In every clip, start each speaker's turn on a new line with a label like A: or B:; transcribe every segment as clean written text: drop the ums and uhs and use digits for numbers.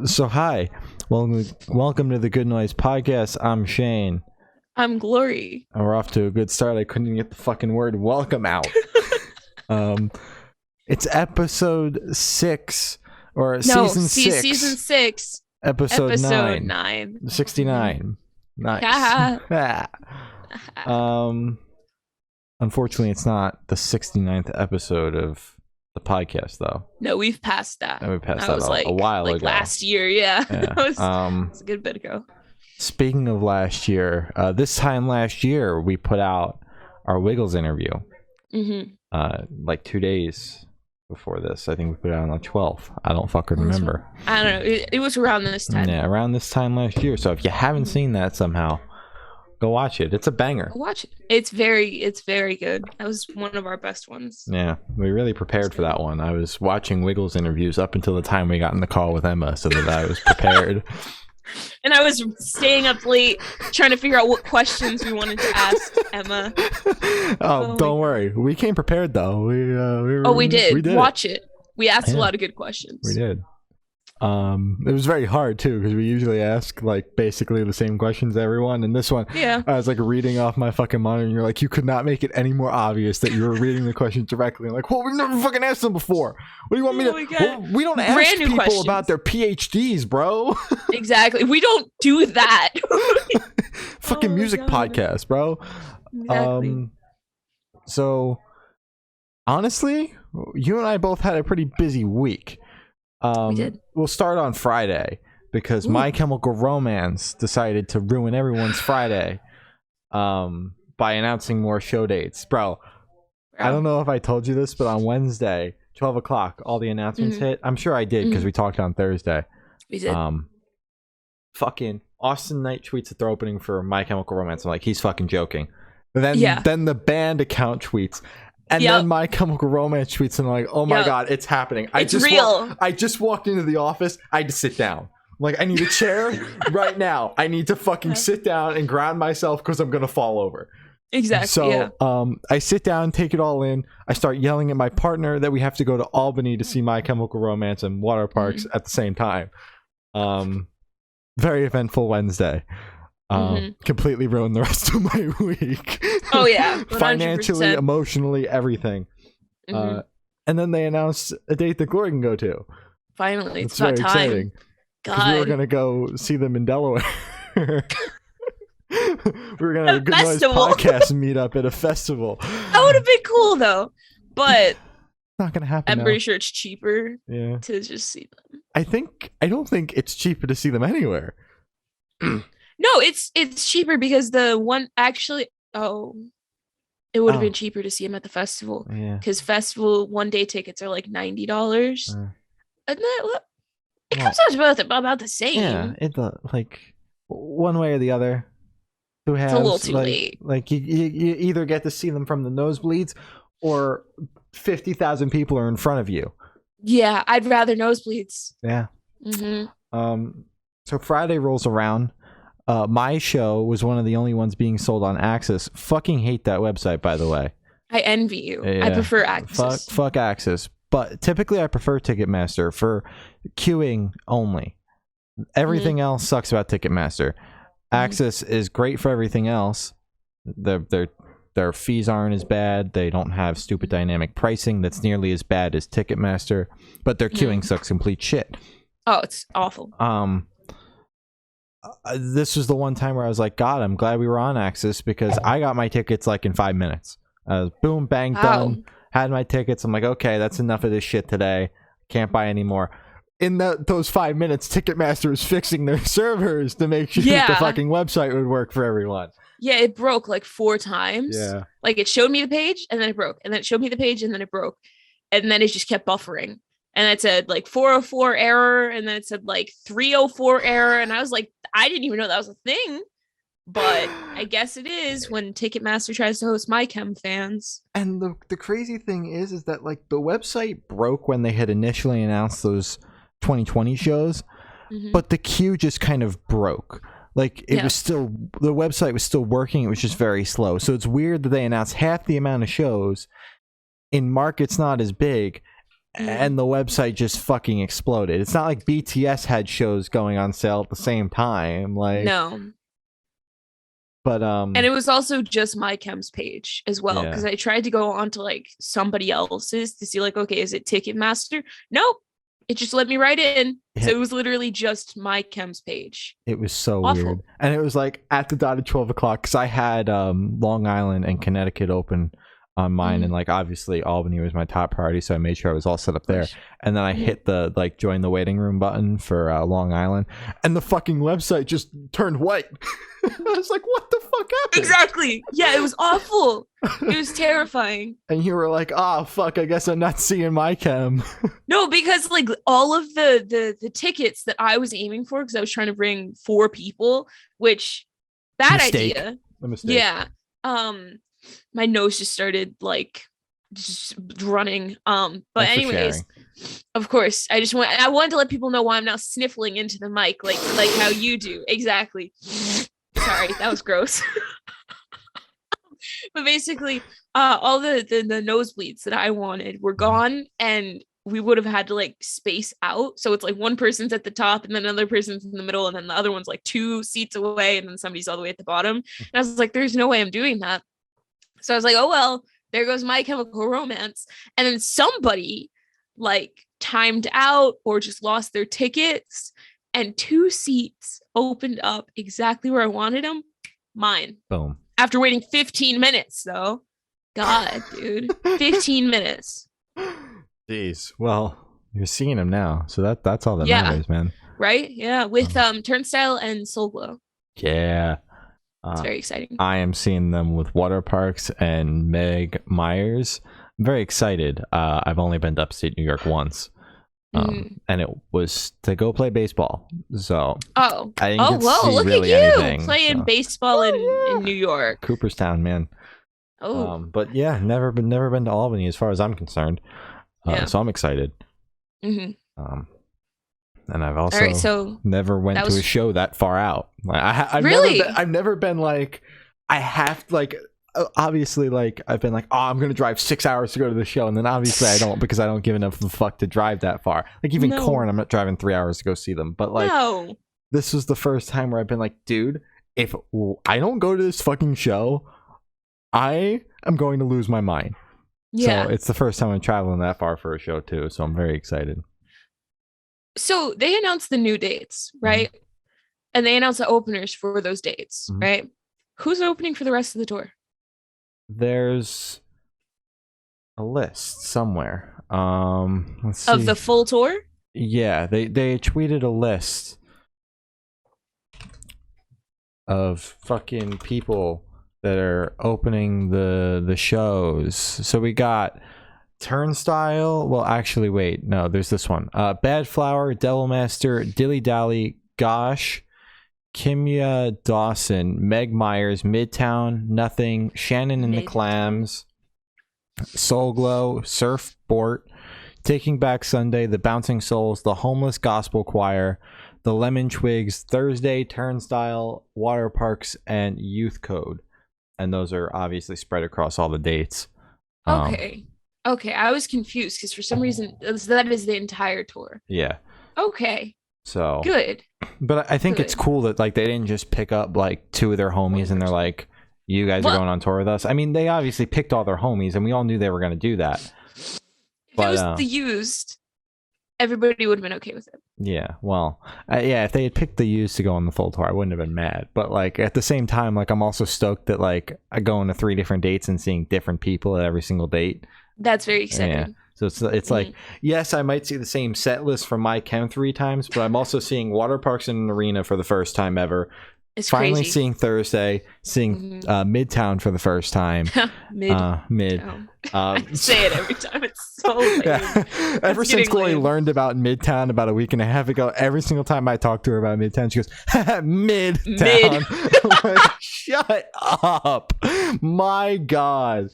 A: So hi, welcome to the Good Noise Podcast. I'm Shane.
B: I'm Glory.
A: And we're off to a good start. I couldn't even get the fucking word welcome out. It's episode 6 or season 6.
B: Season 6.
A: Episode 9. 69. Nice. Unfortunately, it's not the 69th episode of the podcast, though.
B: No, we've passed that.
A: And we passed that a while ago.
B: Last year, yeah. That was a good bit ago.
A: Speaking of last year, this time last year, we put out our Wiggles interview. Like 2 days before this. I think we put it out on the 12th. I don't fucking remember.
B: I don't know. It was around this time.
A: Yeah, around this time last year. So if you haven't seen that somehow, go watch it. It's a banger.
B: Go watch it. It's very good. That was one of our best ones.
A: Yeah, we really prepared for that one. I was watching Wiggles interviews up until the time we got in the call with Emma so that I was prepared.
B: And I was staying up late trying to figure out what questions we wanted to ask Emma.
A: Don't worry. We came prepared, though. We did.
B: Watch it. We asked a lot of good questions.
A: We did. It was very hard, too, because we usually ask, like, basically the same questions to everyone. And this one, I was, like, reading off my fucking monitor, and you're like, you could not make it any more obvious that you were reading the questions directly. I'm like, well, we've never fucking asked them before. What do you want me to... Well, we don't ask people questions about their PhDs, bro.
B: Exactly. We don't do that.
A: Fucking music podcast, bro.
B: Exactly.
A: So, honestly, you and I both had a pretty busy week.
B: We did.
A: We'll start on Friday because My Chemical Romance decided to ruin everyone's Friday by announcing more show dates. Bro, I don't know if I told you this, but on Wednesday, 12 o'clock, all the announcements hit. I'm sure I did because we talked on Thursday.
B: We did.
A: Fucking Austin Knight tweets that they're opening for My Chemical Romance. I'm like, he's fucking joking. Then the band account tweets. And then My Chemical Romance tweets, and I'm like, oh my god, it's happening.
B: It's real.
A: I just walked into the office. I had to sit down. I'm like, I need a chair right now. I need to fucking sit down and ground myself because I'm going to fall over.
B: Exactly.
A: So I sit down, take it all in. I start yelling at my partner that we have to go to Albany to see My Chemical Romance and water parks at the same time. Very eventful Wednesday. Completely ruined the rest of my week.
B: Oh yeah, 100%.
A: Financially, emotionally, everything. And then they announced a date that Glory can go to.
B: Finally, it's
A: very
B: about time.
A: Exciting. God, we were gonna go see them in Delaware. We were gonna have a Good Noise podcast meet up at a festival.
B: That would have been cool though, but
A: not gonna happen.
B: I'm pretty sure it's cheaper.
A: To
B: just see them.
A: I don't think it's cheaper to see them anywhere.
B: No, it's cheaper because the one actually. It would have been cheaper to see him at the festival. Yeah. Because festival 1-day tickets are like $90. And it comes out about the same.
A: Yeah, it's like one way or the other.
B: It's a little too late.
A: Like you either get to see them from the nosebleeds, or 50,000 people are in front of you.
B: Yeah, I'd rather nosebleeds.
A: Yeah. So Friday rolls around. My show was one of the only ones being sold on Access. Fucking hate that website, by the way.
B: I envy you. Yeah. I prefer Access.
A: Fuck Access. But typically I prefer Ticketmaster for queuing only. Everything else sucks about Ticketmaster. Access is great for everything else. Their fees aren't as bad. They don't have stupid dynamic pricing that's nearly as bad as Ticketmaster. But their queuing sucks complete shit.
B: Oh, it's awful.
A: This was the one time where I was like, God, I'm glad we were on Access because I got my tickets like in 5 minutes. Boom, bang, done. Had my tickets. I'm like, okay, that's enough of this shit today. Can't buy anymore. In those 5 minutes, Ticketmaster was fixing their servers to make sure that the fucking website would work for everyone.
B: Yeah, it broke like 4 times.
A: Yeah.
B: Like it showed me the page and then it broke. And then it showed me the page and then it broke. And then it just kept buffering. And it said like 404 error. And then it said like 304 error. And I was like, I didn't even know that was a thing. But I guess it is when Ticketmaster tries to host My Chem fans.
A: And the crazy thing is that like the website broke when they had initially announced those 2020 shows. But the queue just kind of broke. Like it was still, the website was still working. It was just very slow. So it's weird that they announced half the amount of shows in markets not as big and the website just fucking exploded. It's not like BTS had shows going on sale at the same time, like
B: No.
A: but
B: And it was also just my chem's page as well, because
A: yeah.
B: I tried to go on to like somebody else's to see like, okay, is it Ticketmaster? Nope. It just let me right in. So it was literally just my chem's page.
A: It was so
B: Awful.
A: weird. And it was like at the dot of 12 o'clock because I had Long Island and Connecticut open on mine, and like obviously Albany was my top priority, so I made sure I was all set up there. And then I hit the like join the waiting room button for Long Island, and the fucking website just turned white. I was like, what the fuck happened?
B: Exactly. Yeah, it was awful. It was terrifying.
A: And you were like, oh fuck, I guess I'm not seeing my chem.
B: No, because like all of the tickets that I was aiming for, because I was trying to bring 4 people, which bad idea.
A: A mistake.
B: Yeah. My nose just started like just running. But anyways, of course, I wanted to let people know why I'm now sniffling into the mic, like how you do. Exactly. Sorry, that was gross. But basically, all the nosebleeds that I wanted were gone, and we would have had to like space out. So it's like one person's at the top and then another person's in the middle, and then the other one's like 2 seats away, and then somebody's all the way at the bottom. And I was like, there's no way I'm doing that. So I was like, oh, well, there goes My Chemical Romance. And then somebody like timed out or just lost their tickets, and 2 seats opened up exactly where I wanted them. Mine.
A: Boom.
B: After waiting 15 minutes, though. God, dude. 15 minutes.
A: Jeez. Well, you're seeing them now. So that's all that matters, man.
B: Right? Yeah. With Turnstile and Soul Glow.
A: Yeah.
B: It's very exciting.
A: I am seeing them with Water Parks and Meg Myers. I'm very excited. I've only been to upstate New York once. And it was to go play baseball. So I didn't
B: look
A: really
B: at you
A: anything,
B: playing baseball in New York.
A: Cooperstown, man. But yeah, never been to Albany as far as I'm concerned. So I'm excited. And I've also never went to a show that far out. Like, I've never been like, I have like, obviously like I've been like, oh, I'm gonna drive 6 hours to go to the show, and then obviously I don't, because I don't give enough of a fuck to drive that far. Like even Korn, I'm not driving 3 hours to go see them. But like, this was the first time where I've been like, dude, if I don't go to this fucking show, I am going to lose my mind. Yeah. So it's the first time I'm traveling that far for a show too, so I'm very excited.
B: So they announced the new dates, right? And they announced the openers for those dates, right? Who's opening for the rest of the tour?
A: There's a list somewhere. Let's see.
B: Of the full tour?
A: Yeah, they tweeted a list of fucking people that are opening the shows. So we got Turnstile. Well, actually, wait. No, there's this one. Bad Flower, Devilmaster, Dilly Dally, Gosh, Kimya Dawson, Meg Myers, Midtown, Nothing, Shannon and the Clams, Soul Glow, Surf Bort, Taking Back Sunday, The Bouncing Souls, The Homeless Gospel Choir, The Lemon Twigs, Thursday, Turnstile, Water Parks, and Youth Code. And those are obviously spread across all the dates.
B: Okay, I was confused because for some reason that is the entire tour.
A: Yeah.
B: Okay.
A: So
B: good.
A: But I think it's cool that like they didn't just pick up like 2 of their homies and they're like, you guys are going on tour with us. I mean, they obviously picked all their homies and we all knew they were going to do that.
B: If it was the used, everybody would have been okay with it.
A: Yeah, well, yeah, if they had picked the used to go on the full tour, I wouldn't have been mad. But like at the same time, like I'm also stoked that like I go into 3 different dates and seeing different people at every single date.
B: That's very exciting.
A: Yeah. So it's like, yes, I might see the same set list from My Chem 3 times, but I'm also seeing Water Parks in an arena for the first time ever.
B: It's
A: finally
B: crazy.
A: Seeing Thursday, seeing Midtown for the first time. Mid.
B: I say it every time. It's so lame.
A: Yeah. Ever since Chloe learned about Midtown about a week and a half ago, every single time I talk to her about Midtown, she goes, Midtown. Like, shut up. My God.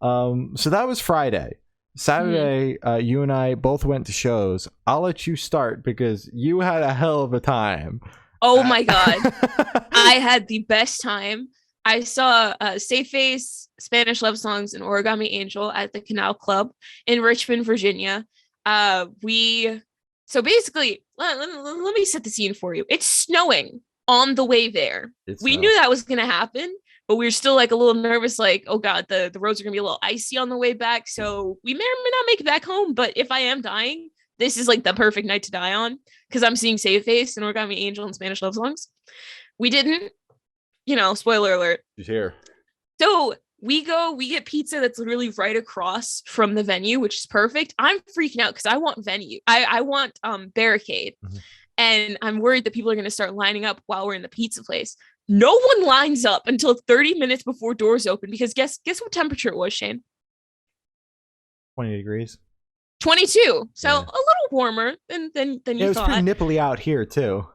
A: So that was Friday. Saturday, you and I both went to shows. I'll let you start because you had a hell of a time.
B: Oh my God. I had the best time. I saw Safe Face, Spanish Love Songs, and Origami Angel at the Canal Club in Richmond, Virginia. We so basically let me set the scene for you. It's snowing on the way there. We knew that was gonna happen, but we were still like a little nervous, like, oh god, the roads are gonna be a little icy on the way back. So we may or may not make it back home. But if I am dying, this is like the perfect night to die on because I'm seeing Save Face and Origami Angel and Spanish Love Songs. We didn't, spoiler alert.
A: She's here.
B: So we get pizza that's literally right across from the venue, which is perfect. I'm freaking out because I want venue. I want barricade. Mm-hmm. And I'm worried that people are going to start lining up while we're in the pizza place. No one lines up until 30 minutes before doors open because guess what temperature it was, Shane?
A: 20 degrees.
B: 22. So a little warmer than you thought.
A: It was pretty nipply out here too.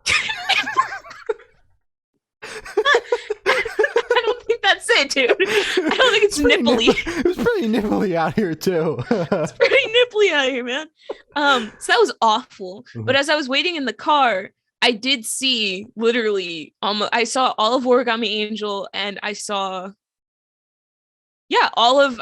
B: That's it, dude. I don't think it's nipply.
A: It was pretty nipply out here too.
B: It's pretty nipply out here, man. So that was awful. Mm-hmm. But as I was waiting in the car, I did see literally I saw all of Origami Angel and I saw all of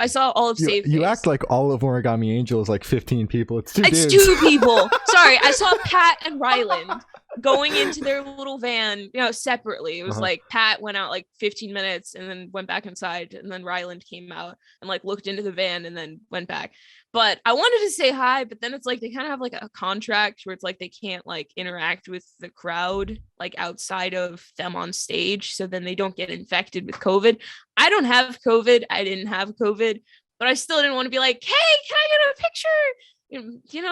B: Save Face.
A: You act like all of Origami Angel is like 15 people. It's
B: dudes. 2 people. Sorry, I saw Pat and Ryland going into their little van, separately. It was like Pat went out like 15 minutes and then went back inside, and then Ryland came out and like looked into the van and then went back. But I wanted to say hi, but then it's like they kind of have like a contract where it's like they can't like interact with the crowd like outside of them on stage, so then they don't get infected with COVID. I don't have COVID. I didn't have COVID, but I still didn't want to be like, hey, can I get a picture?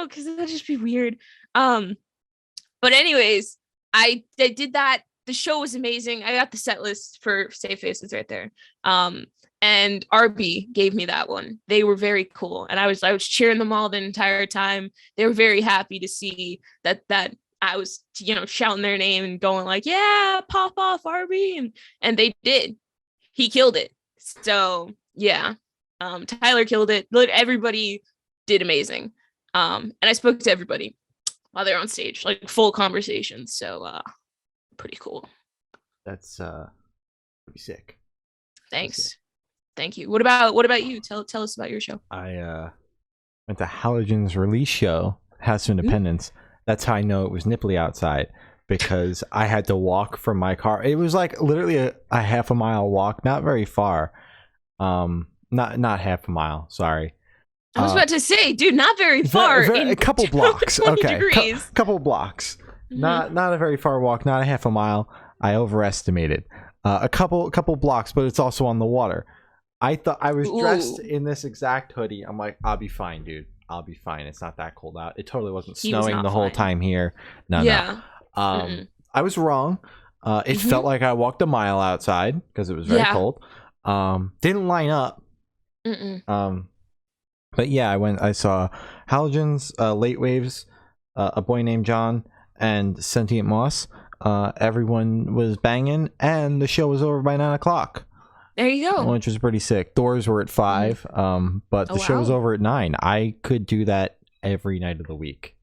B: Because that'd just be weird. But anyways, I did that. The show was amazing. I got the set list for Safe Faces right there. And RB gave me that one. They were very cool. And I was cheering them all the entire time. They were very happy to see that I was, shouting their name and going like, yeah, pop off RB. And they did. He killed it. So yeah. Tyler killed it. Everybody did amazing. And I spoke to everybody while they're on stage, like full conversations. So pretty cool.
A: That's pretty sick.
B: Thanks. Thank you. What about you? Tell us about your show.
A: I went to Halogen's release show, House of Independence. That's how I know it was nipply outside, because I had to walk from my car. It was like literally a half a mile walk, not very far. Not half a mile, sorry.
B: I was about to say, dude, not very far.
A: A couple blocks. Okay.
B: Degrees.
A: Couple blocks. Mm-hmm. Not a very far walk, not a half a mile. I overestimated. A couple blocks, but it's also on the water. I thought I was dressed in this exact hoodie. I'm like, I'll be fine, dude. I'll be fine. It's not that cold out. It totally wasn't snowing the whole time here. No. I was wrong. It felt like I walked a mile outside because it was very cold. Didn't line up. But yeah, I saw Halogen's, Late Waves, A Boy Named John, and Sentient Moss. Everyone was banging, and the show was over by 9 o'clock.
B: There you go.
A: Which was pretty sick. Doors were at 5, but the show was over at 9. I could do that every night of the week.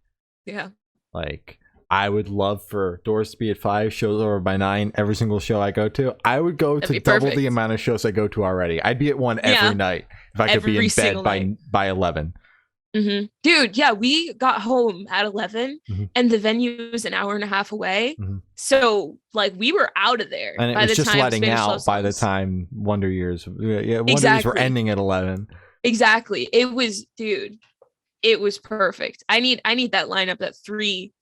B: Yeah.
A: Like, I would love for doors to be at 5, shows over by 9, every single show I go to. I would go to double the amount of shows I go to already. I'd be at one every night if I could be in bed by 11.
B: Dude, yeah, we got home at 11 and the venue was an hour and a half away. So like we were out of there,
A: and it was just letting out by the time Wonder Years Years were ending at 11.
B: Exactly. It was perfect. I need that lineup, that 3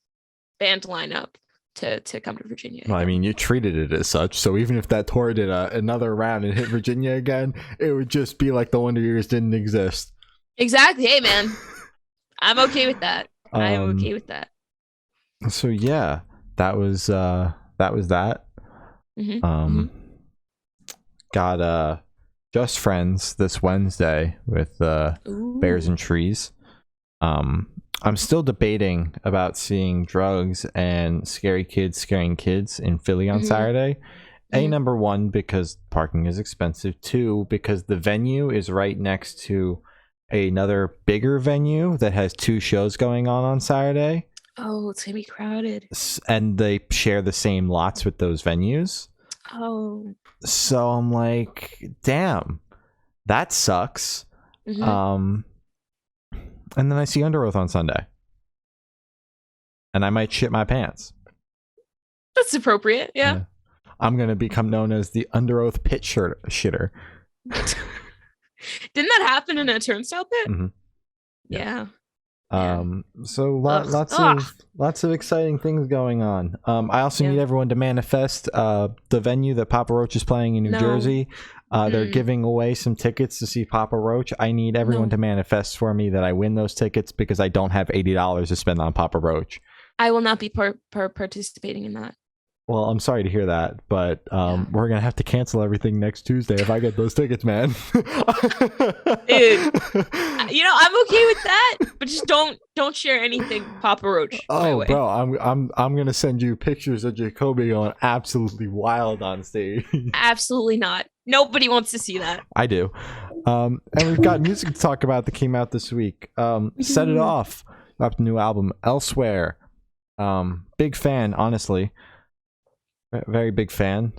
B: band lineup to come to Virginia.
A: Well, I mean, you treated it as such, so even if that tour did another round and hit Virginia again, it would just be like the Wonder Years didn't exist.
B: Exactly. Hey, man, I'm okay with that. I'm okay with that.
A: So yeah, that was that. Got Just Friends this Wednesday with Bears and Trees. I'm still debating about seeing Drugs and Scary Kids Scaring Kids in Philly on Saturday. Number 1, because parking is expensive. 2, because the venue is right next to another bigger venue that has 2 shows going on Saturday.
B: Oh, it's gonna be crowded.
A: And they share the same lots with those venues.
B: Oh.
A: So I'm like, damn, that sucks. And then I see Under Oath on Sunday. And I might shit my pants.
B: That's appropriate. Yeah.
A: I'm going to become known as the Under Oath pit shitter.
B: Didn't that happen in a turnstile pit?
A: Mm-hmm.
B: Yeah.
A: So lots of exciting things going on. I also need everyone to manifest the venue that Papa Roach is playing in New Jersey. They're giving away some tickets to see Papa Roach. I need everyone to manifest for me that I win those tickets because I don't have $80 to spend on Papa Roach.
B: I will not be participating in that.
A: Well, I'm sorry to hear that, but we're gonna have to cancel everything next Tuesday if I get those tickets, man.
B: Dude, I'm okay with that, but just don't share anything Papa Roach.
A: Oh, bro, I'm gonna send you pictures of Jacoby going absolutely wild on stage. Absolutely
B: not. Nobody wants to see that.
A: I do. And we've got music to talk about that came out this week. Set It Off, dropped a new album, Elsewhere. Big fan, honestly. Very big fan.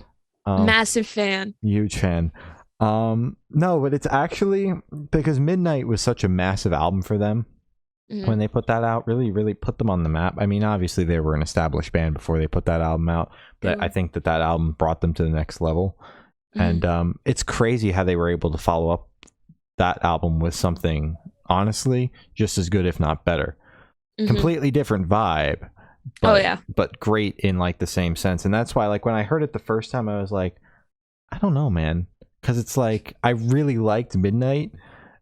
B: Massive fan.
A: Huge fan. No, but it's actually because Midnight was such a massive album for them when they put that out. Really put them on the map. I mean, obviously they were an established band before they put that album out, but I think that album brought them to the next level. And it's crazy how they were able to follow up that album with something honestly just as good, if not better. Completely different vibe. But great in like the same sense. And that's why like when I heard it the first time, I was like, I don't know, man, because it's like I really liked Midnight,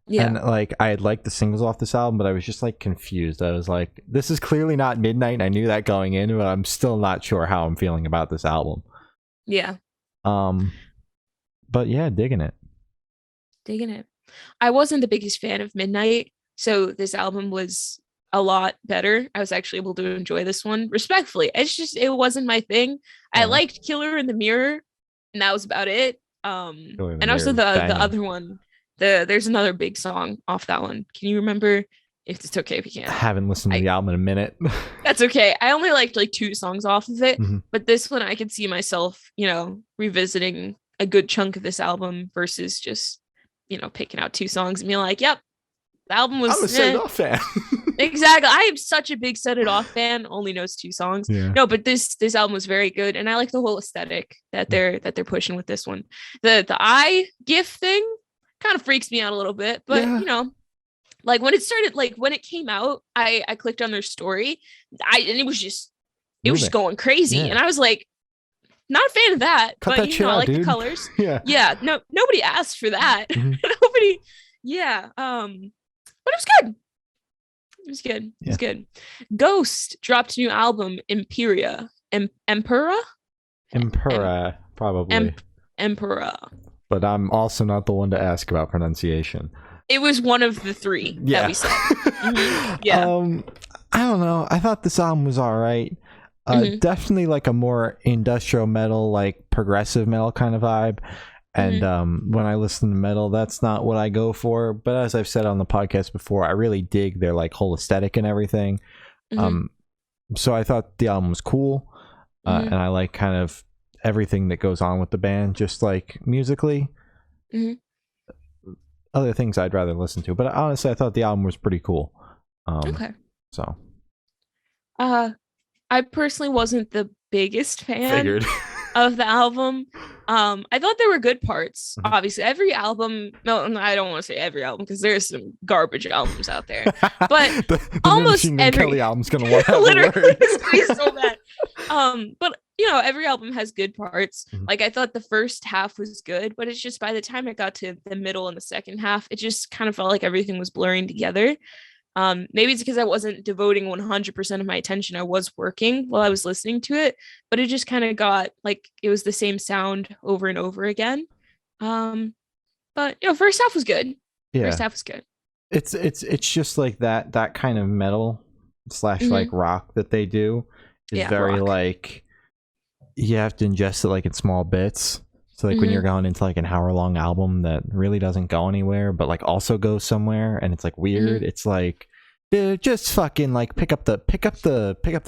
A: and like I had liked the singles off this album, but I was just like confused. I was like, this is clearly not Midnight. I knew that going in, but I'm still not sure how I'm feeling about this album. But yeah, digging it.
B: I wasn't the biggest fan of Midnight, so this album was a lot better. I was actually able to enjoy this one respectfully. It's just it wasn't my thing. I liked Killer in the Mirror, and that was about it. And also the other one, there's another big song off that one. Can you remember? If it's okay if you can't.
A: I haven't listened to the album in a minute.
B: That's okay. I only liked like 2 songs off of it, but this one I could see myself, revisiting a good chunk of this album versus just, picking out 2 songs and being like, yep, the album was.
A: I'm a Set It Off fan.
B: Exactly. I am such a big Set It Off fan. Only knows 2 songs. Yeah. No, but this album was very good, and I like the whole aesthetic that they're pushing with this one. The eye GIF thing kind of freaks me out a little bit, but like when it started, like when it came out, I clicked on their story, and it was just going crazy, and I was like, not a fan of that.
A: Cut
B: but
A: that
B: I like
A: dude.
B: The colors.
A: Yeah.
B: No, nobody asked for that. Nobody. Yeah. But it was good. It was good. Ghost dropped a new album, Imperia. Empera,
A: probably.
B: Empera.
A: But I'm also not the one to ask about pronunciation.
B: It was one of the 3 that we said. Yeah.
A: I don't know. I thought this album was all right. Definitely like a more industrial metal, like progressive metal kind of vibe. And when I listen to metal, that's not what I go for. But as I've said on the podcast before, I really dig their like whole aesthetic and everything. So I thought the album was cool. And I like kind of everything that goes on with the band, just like musically. Other things I'd rather listen to. But honestly, I thought the album was pretty cool.
B: Okay.
A: So.
B: I personally wasn't the biggest fan of the album. I thought there were good parts. Obviously, every album. No, I don't want to say every album because there's some garbage albums out there. But
A: the
B: almost
A: every Kelly album's gonna want to
B: literally it's so bad. But every album has good parts. Like I thought the first half was good, but it's just by the time it got to the middle and the second half, it just kind of felt like everything was blurring together. Maybe it's because I wasn't devoting 100% of my attention. I was working while I was listening to it, but it just kind of got like it was the same sound over and over again. But first half was good. First half was good.
A: It's just like that kind of metal / like rock that they do is very rock. Like you have to ingest it like in small bits. So like when you're going into like an hour-long album that really doesn't go anywhere, but like also goes somewhere, and it's like weird. It's like, dude, just fucking like pick up the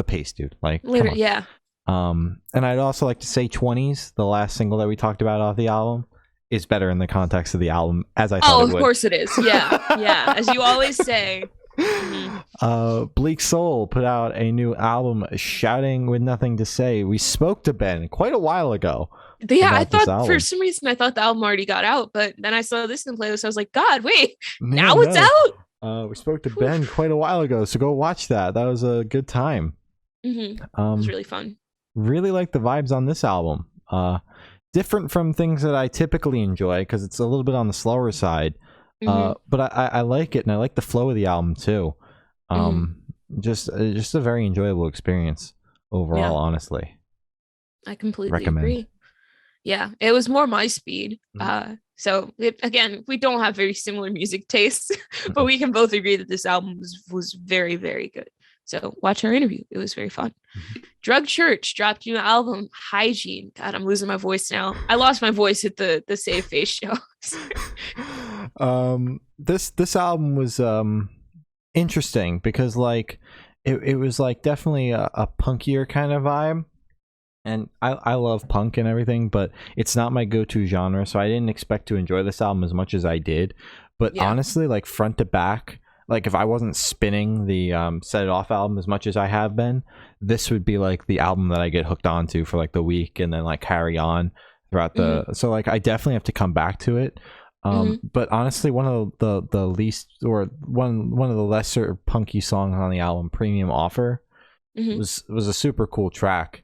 A: pace, dude. Like,
B: literally, yeah.
A: And I'd also like to say 20s, the last single that we talked about off the album, is better in the context of the album, as I thought it would.
B: Of course it is. Yeah, yeah. As you always say, Hmm.
A: Bleak Soul put out a new album, Shouting with Nothing to Say. We spoke to Ben quite a while ago
B: Yeah, I
A: about this
B: thought for
A: album.
B: some reason I thought the album already got out, but then I saw this in the playlist. I was like, God, wait,
A: Yeah,
B: now it's
A: no.
B: out.
A: We spoke to
B: Whew.
A: Ben quite a while ago, so go watch that. That was a good time.
B: It was really fun.
A: Really like the vibes on this album. Different from things that I typically enjoy because it's a little bit on the slower side.
B: Hmm.
A: But I like it, and I like the flow of the album too.
B: Hmm.
A: Just a very enjoyable experience
B: Yeah,
A: overall. Honestly,
B: I completely
A: recommend.
B: agree. Yeah, it was more my speed.
A: Mhm.
B: Again, we don't have very similar music tastes, but we can both agree that this album was very, very good. So watch our interview. It was very fun. Drug Church dropped a new album, Hygiene. God, I'm losing my voice now. I lost my voice at the Save Face show.
A: This album was interesting because like it was like definitely a punkier kind of vibe, and I love punk and everything, but it's not my go-to genre, so I didn't expect to enjoy this album as much as I did. But
B: Yeah.
A: honestly, like front to back, like if I wasn't spinning the Set It Off album as much as I have been, this would be like the album that I get hooked onto for like the week and then like carry on throughout the
B: Hmm.
A: so like I definitely have to come back to it.
B: Hmm.
A: But honestly, one of the least or one of the lesser punky songs on the album, Premium Offer,
B: Hmm.
A: was a super cool track.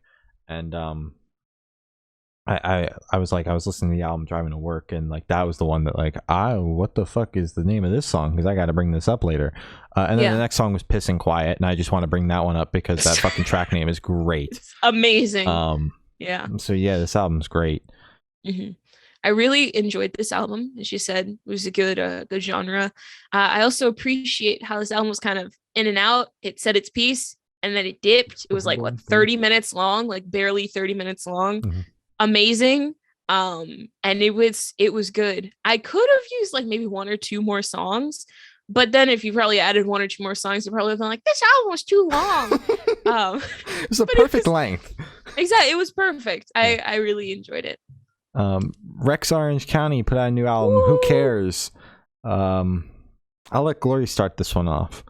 A: And I was like, I was listening to the album driving to work, and like that was the one that like, what the fuck is the name of this song, because I got to bring this up later. And then the
B: Yeah.
A: next song was Piss and Quiet, and I just want to bring that one up because that fucking track name is great.
B: It's amazing.
A: um
B: Yeah.
A: so yeah, this album's great.
B: Hmm. I really enjoyed this album. As you said, it was a good genre. I also appreciate how this album was kind of in and out. It said its piece and then it dipped. It was like what 30 minutes long, like barely 30 minutes long.
A: Mhm.
B: Amazing. And it was good. I could have used like maybe one or two more songs, but then if you probably added one or two more songs, you probably have been like, this album was too long. Um,
A: It's a
B: but it
A: perfect
B: was
A: length.
B: exactly, it was perfect.
A: Yeah.
B: I really enjoyed it.
A: Rex Orange County put out a new album. Who
B: Woo!
A: cares? I'll let Glory start this one off.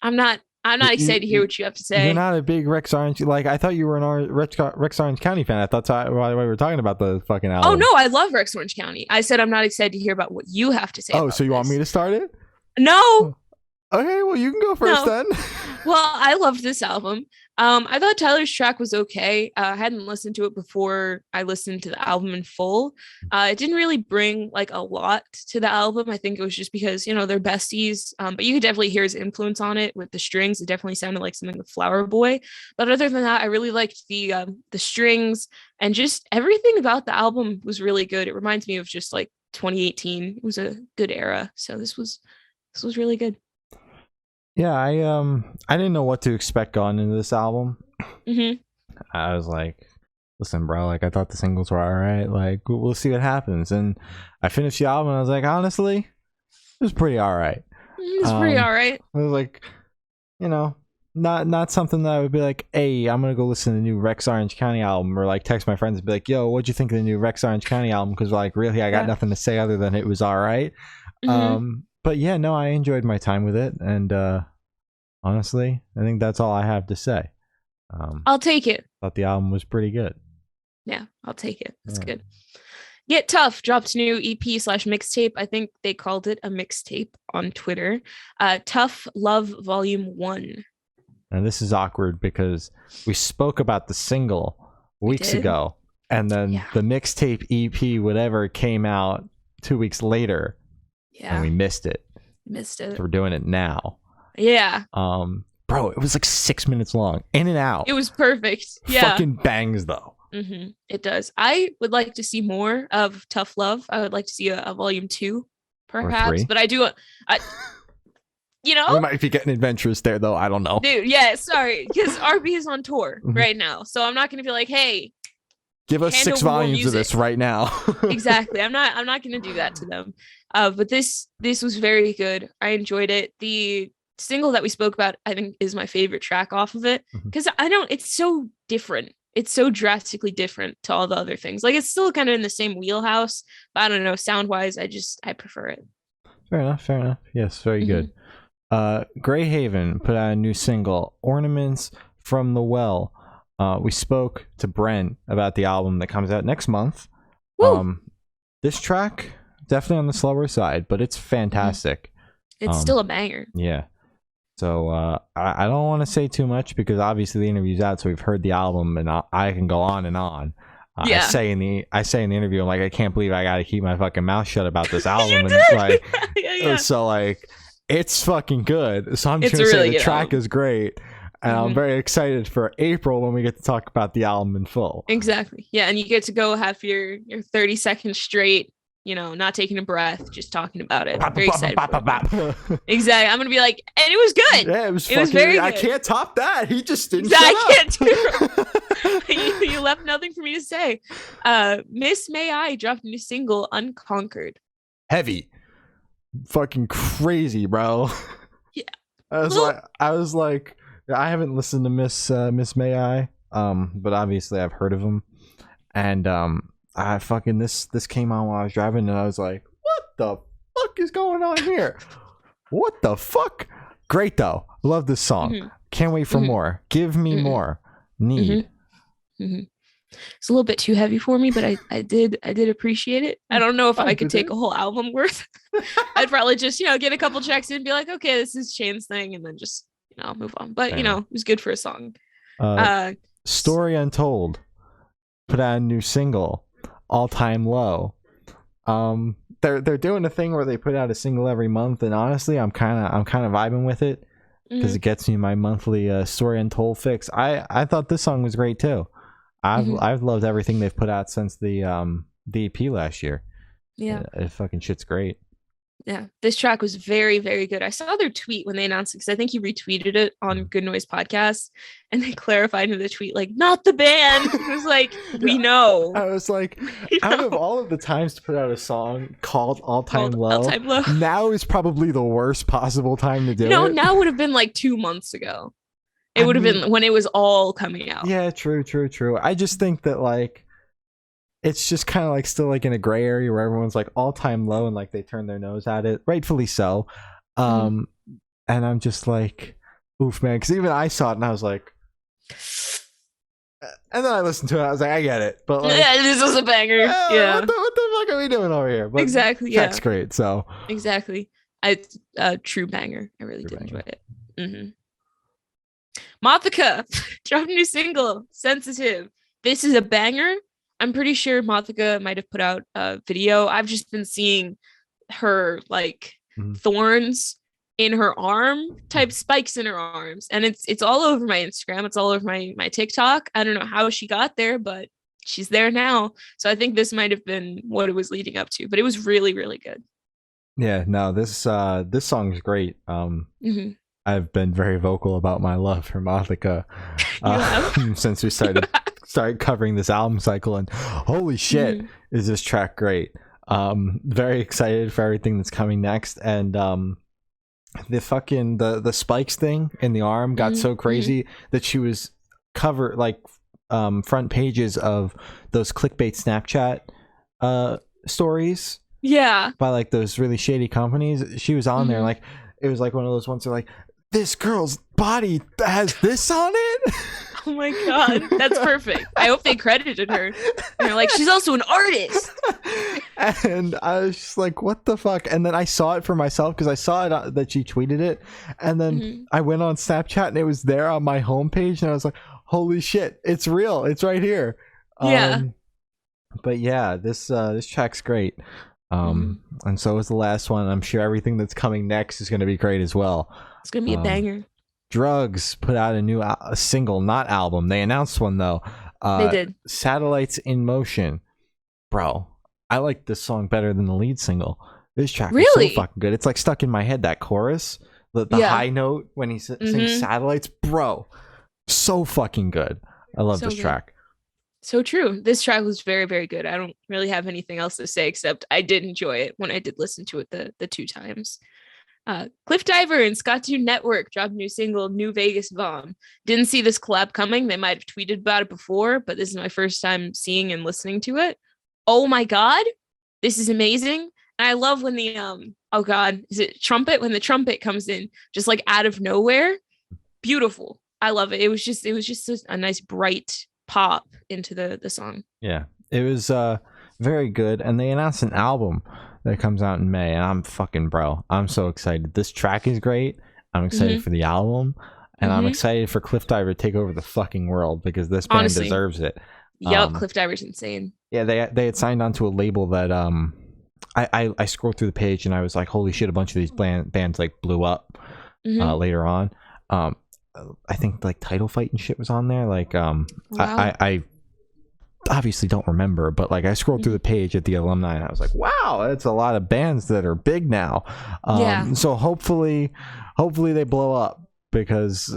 B: I'm not excited to hear what you have to say.
A: You're not a big Rex Orange. Like I thought you were an Rex Orange County fan. I thought why we were talking about the fucking album.
B: Oh no, I love Rex Orange County. I said I'm not excited to hear about what you have to say.
A: Oh,
B: about
A: so you want
B: this.
A: me to start it?
B: No.
A: Okay, well you can go first
B: No.
A: then.
B: Well, I loved this album. I thought Tyler's track was okay. I hadn't listened to it before I listened to the album in full. It didn't really bring like a lot to the album. I think it was just because they're besties. But you could definitely hear his influence on it with the strings. It definitely sounded like something with Flower Boy. But other than that, I really liked the strings, and just everything about the album was really good. It reminds me of just like 2018. It was a good era. So this was really good.
A: Yeah, I didn't know what to expect going into this album.
B: Hmm.
A: I was like, listen, bro, like I thought the singles were alright. Like we'll see what happens. And I finished the album and I was like, honestly, it was pretty alright.
B: It's pretty all right.
A: I was like, not something that I would be like, hey, I'm gonna go listen to the new Rex Orange County album, or like text my friends and be like, yo, what'd you think of the new Rex Orange County album? Because like really, I got
B: Yeah.
A: nothing to say other than it was alright.
B: Hmm.
A: But yeah, no, I enjoyed my time with it, and honestly, I think that's all I have to say.
B: I'll take it.
A: Thought the album was pretty good.
B: Yeah, I'll take it. That's
A: Yeah.
B: good. Get Tough dropped new EP/mixtape. I think they called it a mixtape on Twitter. Tough Love Volume 1.
A: And this is awkward because we spoke about the single weeks
B: did.
A: ago, and then
B: Yeah.
A: the mixtape EP, whatever, came out 2 weeks later, and we
B: Yeah,
A: missed it.
B: missed it.
A: So we're doing it now.
B: Yeah,
A: Bro, it was like 6 minutes long, in and out.
B: it was perfect. Yeah.
A: Fucking bangs though.
B: It does. I would like to see more of Tough Love. I would like to see a volume 2, perhaps.
A: three.
B: But I do, I, you
A: We
B: know,
A: might be getting adventurous there, though. I don't know.
B: dude. Yeah, sorry, because RB is on tour
A: Mhm.
B: right now, so I'm not gonna be like, hey,
A: Give us
B: hand
A: 6
B: over more
A: volumes of this
B: music.
A: right now.
B: Exactly. I'm not gonna do that to them. But this was very good. I enjoyed it. The single that we spoke about, I think, is my favorite track off of it,
A: Mhm.
B: because it's so different. It's so drastically different to all the other things. Like, it's still kind of in the same wheelhouse, but I don't know, sound wise, I prefer it.
A: Fair enough. Yes, very good. Greyhaven put out a new single, Ornaments from the Well. We spoke to Brent about the album that comes out next month.
B: Woo!
A: This track, definitely on the slower side, but it's fantastic.
B: It's still a banger.
A: Yeah. So I don't want to say too much because obviously the interview's out, so we've heard the album, and I can go on and on.
B: Yeah.
A: I say in the interview, I'm like, I can't believe I got to keep my fucking mouth shut about this album, and like,
B: yeah.
A: so like, it's fucking good. So I'm just
B: It's
A: gonna
B: a
A: say
B: really
A: the
B: good
A: track
B: album.
A: is great, and I'm very excited for April when we get to talk about the album in full.
B: Exactly. Yeah, and you get to go have your 30 seconds straight, not taking a breath, just talking about it. Very excited. Exactly. I'm gonna be like, and it was good.
A: Yeah, it was
B: very good.
A: I can't top that. He just didn't
B: I
A: shut
B: can't do you left nothing for me to say. Miss May I dropped a new single, Unconquered.
A: Heavy. Fucking crazy, bro.
B: Yeah.
A: I was like, I haven't listened to Miss May I, but obviously I've heard of him, and I fucking this came on while I was driving, and I was like, what the fuck is going on here? What the fuck? Great though, love this song. Can't wait for more. Give me more. Need.
B: It's a little bit too heavy for me, but I did appreciate it. I don't know if I could take a whole album worth. I'd probably just get a couple checks in and be like, okay, this is Shane's thing, and then just move on. But it was good for a song.
A: Story Untold put out a new single, All Time Low. They're doing a thing where they put out a single every month, and honestly, I'm kind of vibing with it because it gets me my monthly Story Untold fix. I thought this song was great too. I've loved everything they've put out since the EP last year.
B: Yeah,
A: it fucking shit's great.
B: Yeah, this track was very, very good. I saw their tweet when they announced it because I think you retweeted it on Good Noise Podcast, and they clarified in the tweet, like, not the band. It was like, we know.
A: I was like, out of all of the times to put out a song called All Time Low, now is probably the worst possible time to do it.
B: No, now would have been like 2 months ago. It would have been when it was all coming out.
A: Yeah, true. I just think that like it's just kind of like still like in a gray area where everyone's like all time low and like they turn their nose at it, rightfully so. And I'm just like, oof, man, because even I saw it and I was like, and then I listened to it, I was like, I get it, but like,
B: yeah, this was a banger. Yeah,
A: what the fuck are we doing over here? But
B: exactly. Yeah,
A: that's great. So
B: exactly, true banger. I really did enjoy it. MOTHICA dropped a new single, Sensitive. This is a banger. I'm pretty sure MOTHICA might have put out a video. I've just been seeing her like thorns in her arm, type spikes in her arms, and it's all over my Instagram. It's all over my TikTok. I don't know how she got there, but she's there now. So I think this might have been what it was leading up to, but it was really, really good.
A: Yeah, no, this song is great. I've been very vocal about my love for MOTHICA since we started covering this album cycle, and holy shit, is this track great. Very excited for everything that's coming next, and the fucking the spikes thing in the arm got so crazy that she was cover like front pages of those clickbait Snapchat stories by like those really shady companies. She was on there, like it was like one of those ones that are like, this girl's body has this on it.
B: Oh my god, that's perfect. I hope they credited her. And they're like, she's also an artist.
A: And I was just like, what the fuck? And then I saw it for myself because I saw it that she tweeted it, and then I went on Snapchat and it was there on my homepage, and I was like, holy shit, it's real, it's right here. But yeah, this track's great. And so is the last one. I'm sure everything that's coming next is going to be great as well.
B: It's gonna be a banger.
A: d.r.u.g.s put out a new single, not album. They announced one though.
B: They did.
A: Satellites in Motion. Bro, I like this song better than the lead single. This track is so fucking good. It's like stuck in my head, that chorus, the high note when he sings satellites. Bro, so fucking good. I love this track.
B: So true. This track was very, very good. I don't really have anything else to say except I did enjoy it when I did listen to it the 2 times. Cliff Diver and Scott Toon Network dropped a new single, New Vegas Bomb. Didn't see this collab coming. They might have tweeted about it before, but this is my first time seeing and listening to it. Oh my god, this is amazing. And I love when the oh god, is it trumpet? When the trumpet comes in, just like out of nowhere, beautiful. I love it. It was just a nice bright pop into the song.
A: Yeah, it was very good, and they announced an album that comes out in May, and I'm so excited. This track is great. I'm excited for the album, and I'm excited for Cliff Diver to take over the fucking world because this band
B: Honestly.
A: deserves it.
B: Yep, Cliff Diver's insane.
A: Yeah, they had signed onto a label that I scrolled through the page and I was like, holy shit, a bunch of these bands like blew up later on. I think like Title Fight and shit was on there. Like
B: Wow.
A: I obviously don't remember, but like I scrolled through the page at the alumni and I was like, wow, that's a lot of bands that are big now. So hopefully they blow up because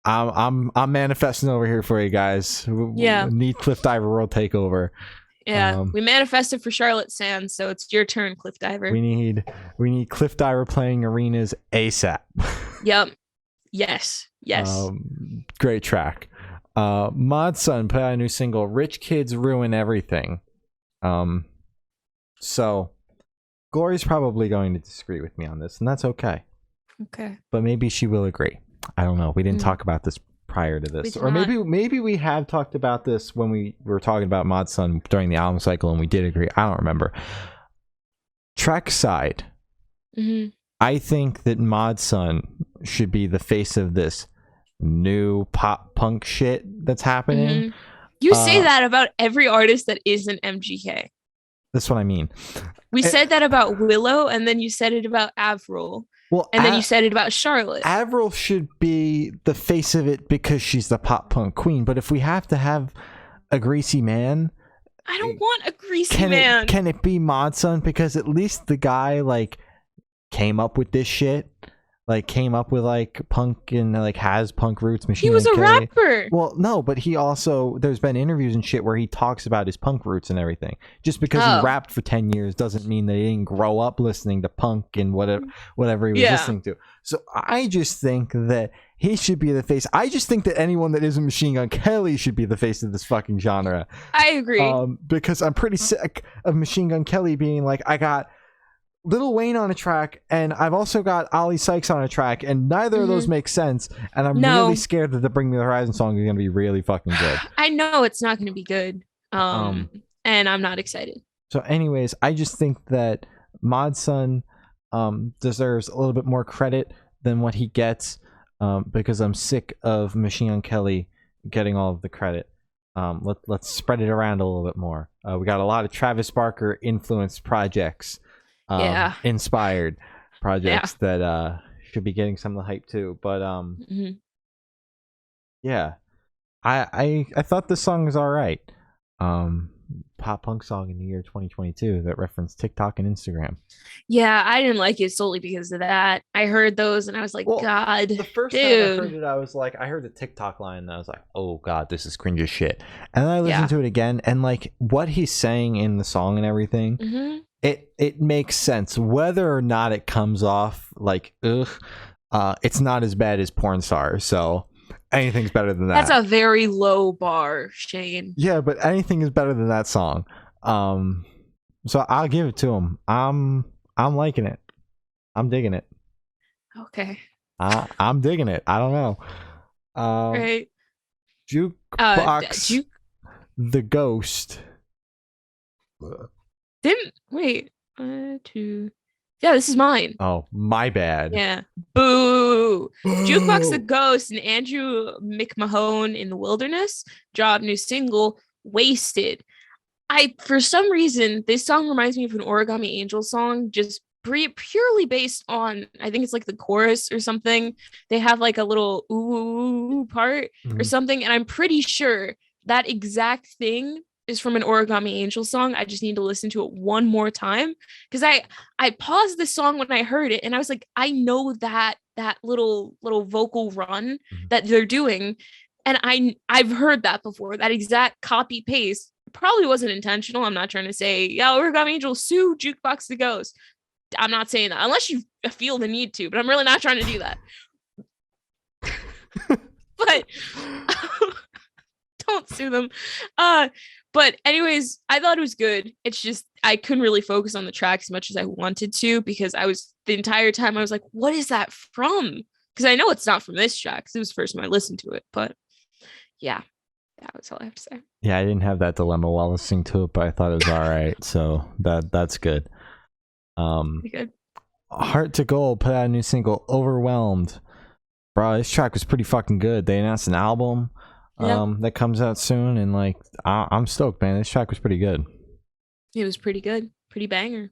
A: I'm manifesting over here for you guys.
B: Yeah.
A: We need Cliff Diver World Takeover.
B: Yeah, we manifested for Charlotte Sands, so it's your turn, Cliff Diver.
A: We need Cliff Diver playing arenas ASAP.
B: Yep. Yes.
A: Great track. Mod Sun put out a new single, Rich Kids Ruin Everything. So Glory's probably going to disagree with me on this, and that's okay.
B: Okay.
A: But maybe she will agree. I don't know. We didn't talk about this prior to this, or maybe we have talked about this when we were talking about Mod Sun during the album cycle and we did agree. I don't remember. Track side, I think that Mod Sun should be the face of this new pop punk shit that's happening.
B: You say that about every artist that isn't MGK.
A: That's what I mean.
B: We said that about Willow, and then you said it about Avril.
A: Well,
B: and then you said it about Charlotte.
A: Avril should be the face of it because she's the pop punk queen. But if we have to have a greasy man,
B: I don't want a greasy man.
A: Can it be Mod Sun? Because at least the guy like came up with this shit. Like came up with like punk and like has punk roots. Machine
B: he was
A: Gun
B: a
A: Kelly.
B: rapper.
A: Well, no, but he also there's been interviews and shit where he talks about his punk roots and everything. Just because he rapped for 10 years doesn't mean that he didn't grow up listening to punk and whatever he was listening to. So I just think that he should be the face. I just think that anyone that isn't Machine Gun Kelly should be the face of this fucking genre.
B: I agree.
A: Because I'm pretty sick of Machine Gun Kelly being like, I got Lil Wayne on a track and I've also got Ollie Sykes on a track, and neither of those make sense, and I'm really scared that the Bring Me the Horizon song is going to be really fucking good.
B: I know it's not going to be good, and I'm not excited.
A: So anyways, I just think that Mod Sun deserves a little bit more credit than what he gets, because I'm sick of Machine Gun Kelly getting all of the credit. Let's spread it around a little bit more. We got a lot of Travis Barker influenced projects. Inspired projects that should be getting some of the hype too, but yeah, I thought this song was all right. Pop punk song in the year 2022 that referenced TikTok and Instagram.
B: Yeah, I didn't like it solely because of that. I heard those and I was like, God,
A: the first time I heard it, I was like, I heard the TikTok line and I was like, oh God, this is cringe as shit. And then I listened to it again, and like what he's saying in the song and everything, it makes sense. Whether or not it comes off like it's not as bad as Porn Star, so anything's better than that.
B: That's a very low bar, Shane.
A: Yeah, but anything is better than that song. So I'll give it to him. I'm liking it. I'm digging it.
B: Okay.
A: I'm digging it. I don't know.
B: Right.
A: Jukebox the Ghost.
B: Wait. 1, 2. Yeah, this is mine.
A: Oh, my bad.
B: Yeah. Boo. Jukebox the Ghost and Andrew McMahon in the Wilderness dropped new single, Wasted. For some reason, this song reminds me of an Origami Angel song, just purely based on, I think it's like the chorus or something. They have like a little ooh part or something, and I'm pretty sure that exact thing is from an Origami Angel song. I just need to listen to it one more time because I paused the song when I heard it and I was like, I know that little vocal run that they're doing, and I've heard that before. That exact copy paste probably wasn't intentional. I'm not trying to say, yeah, Origami Angel sue Jukebox the Ghost. I'm not saying that unless you feel the need to, but I'm really not trying to do that. But Don't sue them. But anyways, I thought it was good. It's just I couldn't really focus on the track as much as I wanted to because I was the entire time I was like, what is that from? Because I know it's not from this track because it was the first time I listened to it. But yeah, that was all I have to say.
A: Yeah, I didn't have that dilemma while listening to it, but I thought it was all right. So that's good.
B: Pretty good.
A: Heart to Gold put out a new single, Overwhelmed. Bro, this track was pretty fucking good. They announced an album that comes out soon, and like I'm stoked, man. This track was pretty good.
B: It was pretty good. Pretty banger.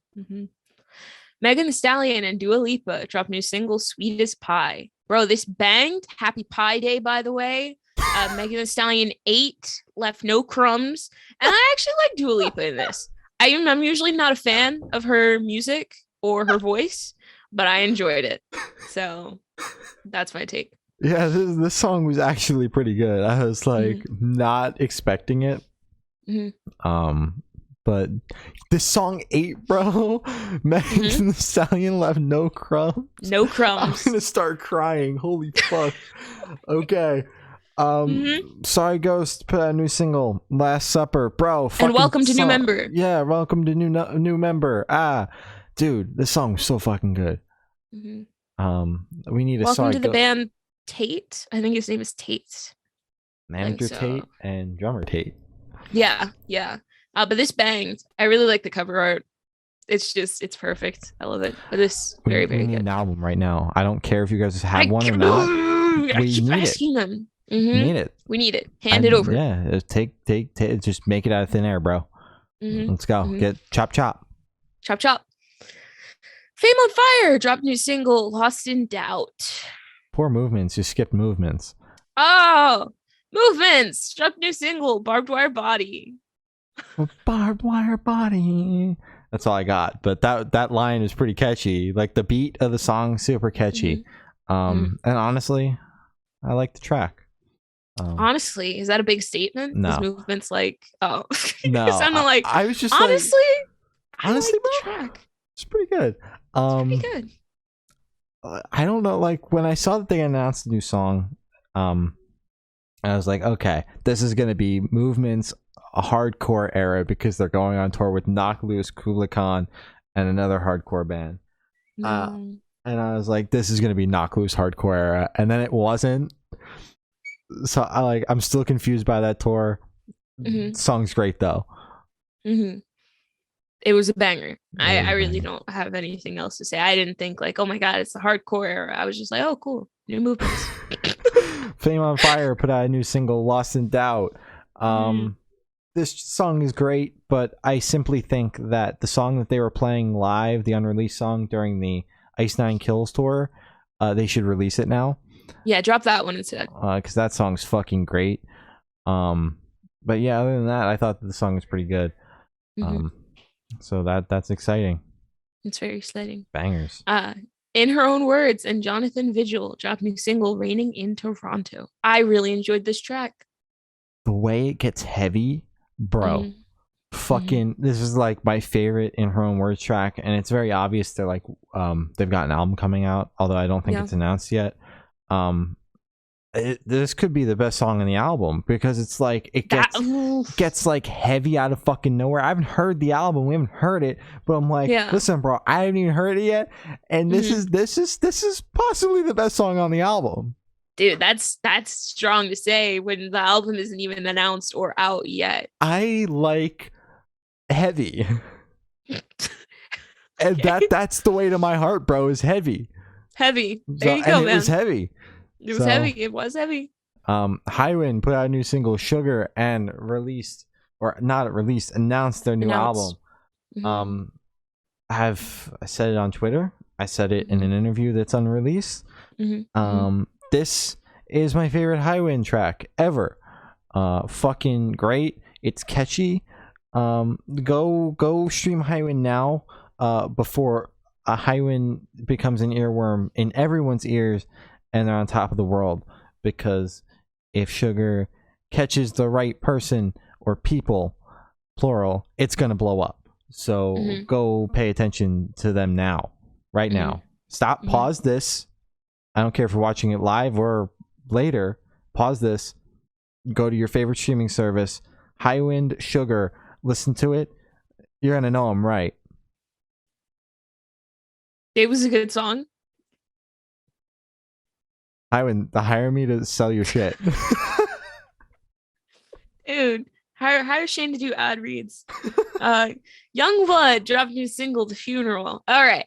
B: Megan Thee Stallion and Dua Lipa dropped new single, Sweet as Pie. Bro, this banged. Happy Pie Day, by the way. Megan Thee Stallion ate, left no crumbs. And I actually like Dua Lipa in this. I'm usually not a fan of her music or her voice, but I enjoyed it. So that's my take.
A: Yeah, this song was actually pretty good. I was like not expecting it. But this song ate, bro. Megan Thee Stallion left no crumbs.
B: No crumbs.
A: I'm gonna start crying. Holy fuck. Okay. Sorry Ghost put out a new single, Last Supper, bro.
B: And welcome to new member.
A: Yeah, welcome to new member. Dude, this song was so fucking good. We need a
B: welcome to the band Tate. I think his name is Tate.
A: Manager Tate and drummer Tate.
B: Yeah. But this banged. I really like the cover art. It's perfect. I love it. But this very
A: we need
B: good.
A: An album right now. I don't care if you guys have one or not.
B: We need asking them.
A: Need it.
B: We need it. Hand it over.
A: Yeah, take. Just make it out of thin air, bro. Let's go. Get chop.
B: Fame on Fire dropped new single, Lost in Doubt.
A: Poor Movements. You skipped Movements.
B: Oh, Movements dropped new single, Barbed Wire Body.
A: Barbed wire body. That's all I got. But that line is pretty catchy. Like the beat of the song, super catchy. And honestly, I like the track.
B: Honestly, is that a big statement?
A: No.
B: Movements like no.
A: It
B: sounded like
A: I was just
B: honestly,
A: I like
B: the track.
A: It's pretty good.
B: Pretty good.
A: I don't know. Like when I saw that they announced a new song, I was like, okay, this is gonna be Movements a hardcore era because they're going on tour with Knock Loose, Kublai Khan, and another hardcore band. And I was like, this is gonna be Knock Loose hardcore era, and then it wasn't. So I'm still confused by that tour. Song's great though.
B: It was a banger. I really don't have anything else to say. I didn't think like, oh my god, it's the hardcore era. I was just like, oh cool, new Movements.
A: Fame on Fire put out a new single, Lost in Doubt. This song is great, but I simply think that the song that they were playing live, the unreleased song during the Ice Nine Kills tour, they should release it now.
B: Yeah, drop that one instead.
A: Because that song's fucking great. But yeah, other than that, I thought that the song was pretty good. So that's exciting.
B: It's very exciting.
A: Bangers.
B: In Her Own Words and Jonathan Vigil dropped new single, Raining in Toronto. I really enjoyed this track.
A: The way it gets heavy, bro. Fucking this is like my favorite In Her Own Words track, and it's very obvious they're like they've got an album coming out, although I don't think it's announced yet. This could be the best song on the album because it's like it gets like heavy out of fucking nowhere. I haven't heard the album, we haven't heard it, but I'm like, listen, bro, I haven't even heard it yet, and this is possibly the best song on the album.
B: Dude, that's strong to say when the album isn't even announced or out yet.
A: I like heavy. And that's the way to my heart, bro, is heavy.
B: There you go, man.
A: It was heavy.
B: It was heavy.
A: Highwind put out a new single, Sugar, and announced their new album. I said it on Twitter. I said it in an interview that's unreleased. This is my favorite Highwind track ever. Fucking great. It's catchy. Go stream Highwind now, before a Highwind becomes an earworm in everyone's ears and they're on top of the world. Because if Sugar catches the right person or people, plural, it's gonna blow up. So go pay attention to them now, right now. Stop, pause this. I don't care if you're watching it live or later. Pause this. go to your favorite streaming service, High Wind Sugar, listen to it. You're gonna know I'm right.
B: It was a good song.
A: High Wind, hire me to sell your shit.
B: Dude, hire Shane to do ad reads. Youngblood dropped a new single, The Funeral. All right.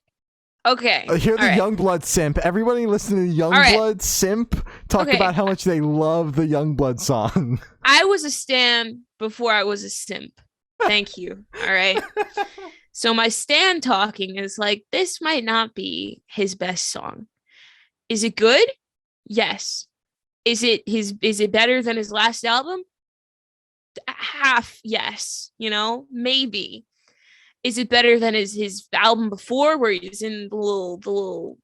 B: Okay.
A: Hear the
B: All right.
A: Youngblood simp. Everybody listen to the Youngblood simp talk about how much they love the Youngblood song.
B: I was a stan before I was a simp. Thank you. All right. So my stan talking is like, this might not be his best song. Is it good? Yes. Is it better than his last album? Half yes, maybe. Is it better than his album before, where he's in the little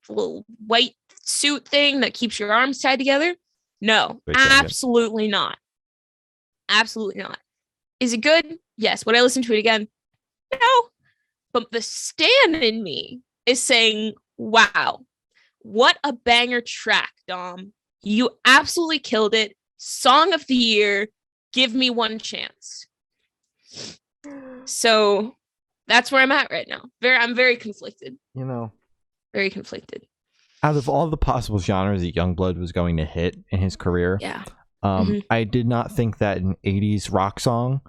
B: white suit thing that keeps your arms tied together? No, absolutely not. Absolutely not. Is it good? Yes. Would I listen to it again? No. But the stan in me is saying, wow, what a banger track, Dom. You absolutely killed it. Song of the year. Give me one chance. So that's where I'm at right now. I'm very conflicted. Very conflicted.
A: Out of all the possible genres that Youngblood was going to hit in his career, I did not think that an 80s rock song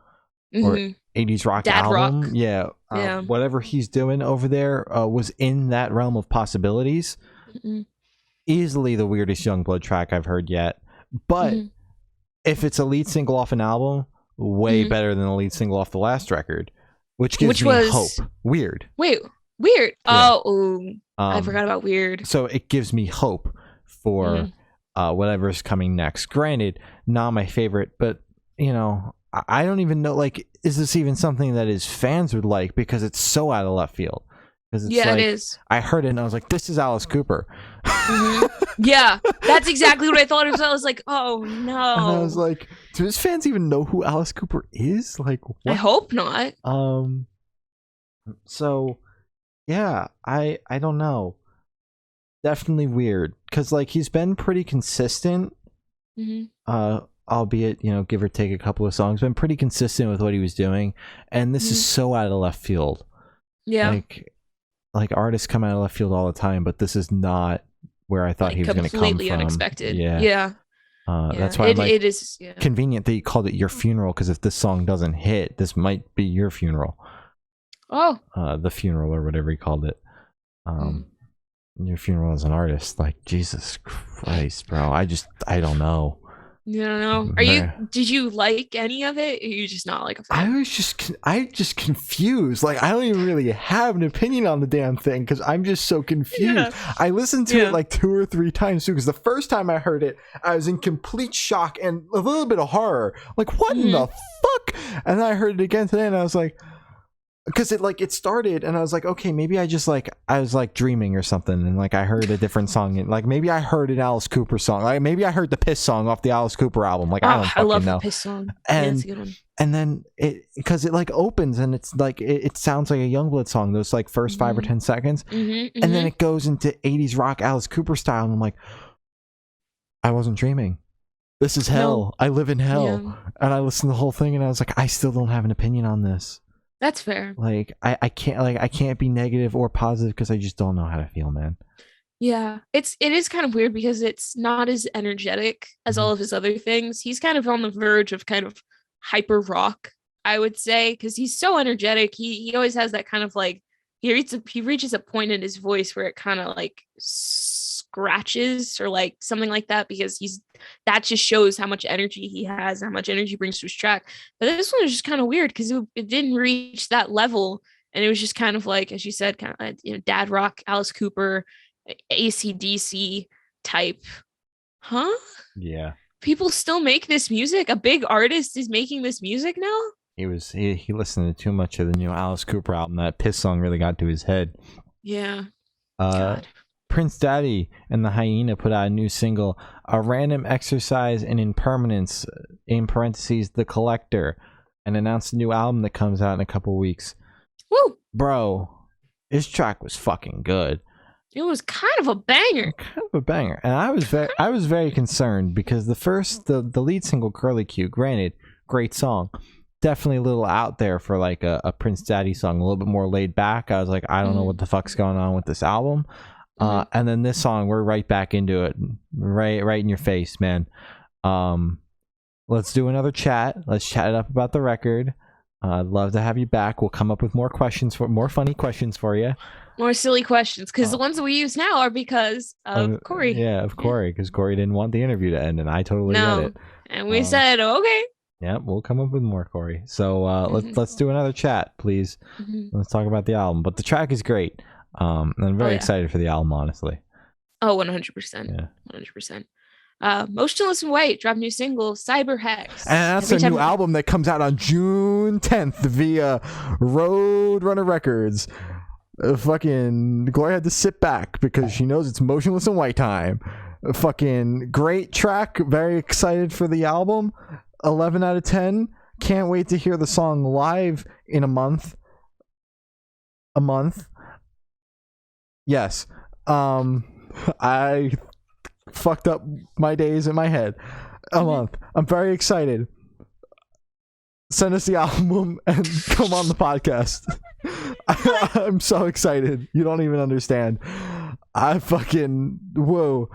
A: or 80s rock
B: Dad
A: album,
B: rock.
A: Whatever he's doing over there was in that realm of possibilities. Easily the weirdest Youngblood track I've heard yet. But if it's a lead single off an album, way better than the lead single off the last record, which gives me hope. Weird.
B: Wait, weird. Yeah. I forgot about weird.
A: So it gives me hope for whatever's coming next. Granted, not my favorite, but I don't even know, like, is this even something that his fans would like, because it's so out of left field.
B: It is.
A: I heard it and I was like, this is Alice Cooper.
B: Yeah, that's exactly what I thought. I was like, oh no.
A: And I was like, do his fans even know who Alice Cooper is? Like, what?
B: I hope not.
A: So yeah, I don't know. Definitely weird, because like he's been pretty consistent. Albeit, give or take a couple of songs, been pretty consistent with what he was doing, and this is so out of left field.
B: Yeah,
A: like artists come out of left field all the time, but this is not where I thought he was going to come from.
B: Completely unexpected.
A: That's why it is convenient that you called it Your Funeral, because if this song doesn't hit, this might be your funeral. The Funeral, or whatever he called it. Your Funeral as an artist, like, Jesus Christ, bro. I don't know.
B: You don't know. Did you like any of it? Or are you just not like a fan?
A: I just confused. Like, I don't even really have an opinion on the damn thing, because I'm just so confused. I listened to it like 2 or 3 times too, because the first time I heard it, I was in complete shock and a little bit of horror. Like, what in the fuck? And then I heard it again today, and I was like, because it started and I was like, okay, maybe I was like dreaming or something, and like I heard a different song, and like maybe I heard an Alice Cooper song, like maybe I heard the Piss song off the Alice Cooper album. Like, I don't fucking know. I love the
B: Piss song.
A: And
B: it's a good one.
A: And then because it like opens and it's like it sounds like a Youngblood song, those like first 5 or 10 seconds, and then it goes into 80s rock Alice Cooper style, and I'm like, I wasn't dreaming. This is hell. No. I live in hell. And I listened to the whole thing, and I was like, I still don't have an opinion on this.
B: That's fair.
A: Like, I can't be negative or positive, because I just don't know how to feel, man.
B: Yeah, it is kind of weird, because it's not as energetic as all of his other things. He's kind of on the verge of kind of hyper rock, I would say, because he's so energetic. He always has that kind of like, he reaches a point in his voice where it kind of like scratches or like something like that, because that just shows how much energy he has, how much energy he brings to his track. But this one was just kind of weird, because it didn't reach that level, and it was just kind of like, as you said, kind of dad rock, Alice Cooper, AC/DC type.
A: Yeah,
B: people still make this music. A big artist is making this music now.
A: He listened to too much of the new Alice Cooper album. That Piss song really got to his head.
B: Yeah.
A: God. Prince Daddy and the Hyena put out a new single, A Random Exercise in Impermanence, in parentheses, The Collector, and announced a new album that comes out in a couple weeks.
B: Woo!
A: Bro, his track was fucking good.
B: It was kind of a banger.
A: Kind of a banger. And I was very concerned because the lead single Curly Q, granted, great song. Definitely a little out there for like a Prince Daddy song, a little bit more laid back. I was like, I don't know what the fuck's going on with this album. And then this song, we're right back into it, right in your face, man. Let's do another chat. Let's chat it up about the record. I'd love to have you back. We'll come up with more funny questions for you.
B: More silly questions, because the ones that we use now are because of Corey.
A: Yeah, of Corey, because Corey didn't want the interview to end, and I totally get it.
B: And we said, okay.
A: Yeah, we'll come up with more, Corey. So let's do another chat, please. Let's talk about the album. But the track is great. And I'm very excited for the album, honestly.
B: Oh, 100%. Yeah. 100%. Motionless in White dropped new single, Cyber Hex.
A: And that's a new album that comes out on June 10th via Roadrunner Records. Fucking Gloria had to sit back because she knows it's Motionless in White time. Fucking great track. Very excited for the album. 11 out of 10. Can't wait to hear the song live in a month. Yes. I fucked up my days in my head. A month. I'm very excited. Send us the album and come on the podcast. I'm so excited. You don't even understand. I fucking whoa.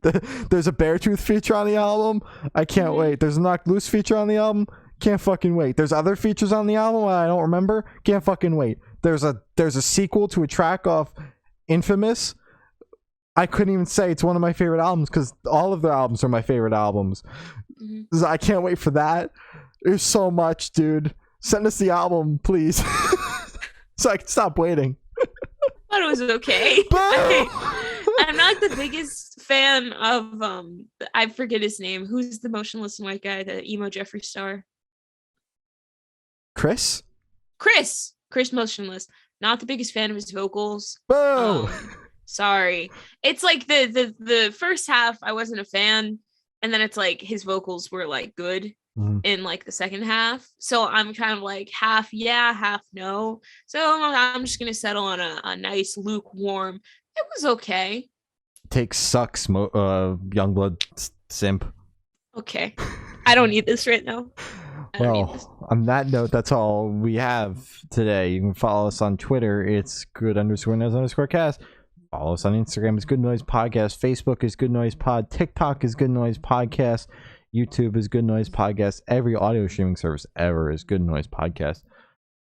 A: There's a Beartooth feature on the album. I can't wait. There's a Knocked Loose feature on the album. Can't fucking wait. There's other features on the album I don't remember. Can't fucking wait. There's a sequel to a track off Infamous. I couldn't even say it's one of my favorite albums because all of their albums are my favorite albums. I can't wait for that. There's so much, dude. Send us the album, please. So I can stop waiting.
B: I thought it was okay. I'm not the biggest fan of I forget his name. Who's the Motionless in White guy, the emo Jeffree Star?
A: Chris Motionless.
B: Not the biggest fan of his vocals.
A: Boo!
B: Sorry. It's like the first half I wasn't a fan, and then it's like his vocals were like good in like the second half. So I'm kind of like half yeah, half no. So I'm just gonna settle on a nice lukewarm. It was okay.
A: Take sucks, Youngblood simp.
B: Okay. I don't need this right now.
A: Well, on that note, that's all we have today. You can follow us on Twitter. It's good_noise_cast. Follow us on Instagram. It's Good Noise Podcast. Facebook is Good Noise Pod. TikTok is Good Noise Podcast. YouTube is Good Noise Podcast. Every audio streaming service ever is Good Noise Podcast.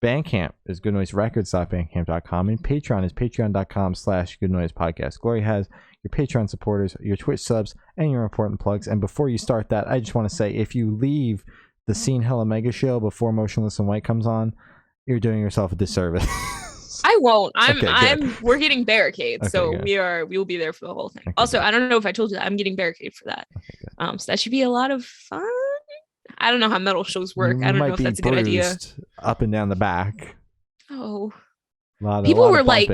A: Bandcamp is goodnoiserecords.bandcamp.com. And Patreon is patreon.com/goodnoisepodcast. Glory has your Patreon supporters, your Twitch subs, and your important plugs. And before you start that, I just want to say, if you leave the Scene Hella Mega show before Motionless in White comes on, you're doing yourself a disservice.
B: I won't. We're getting barricades, so
A: good.
B: we will be there for the whole thing. Also, I don't know if I told you that I'm getting barricade for that. So that should be a lot of fun. I don't know how metal shows work. I don't know if that's a good idea.
A: Up and down the back.
B: Oh,
A: people were
B: like,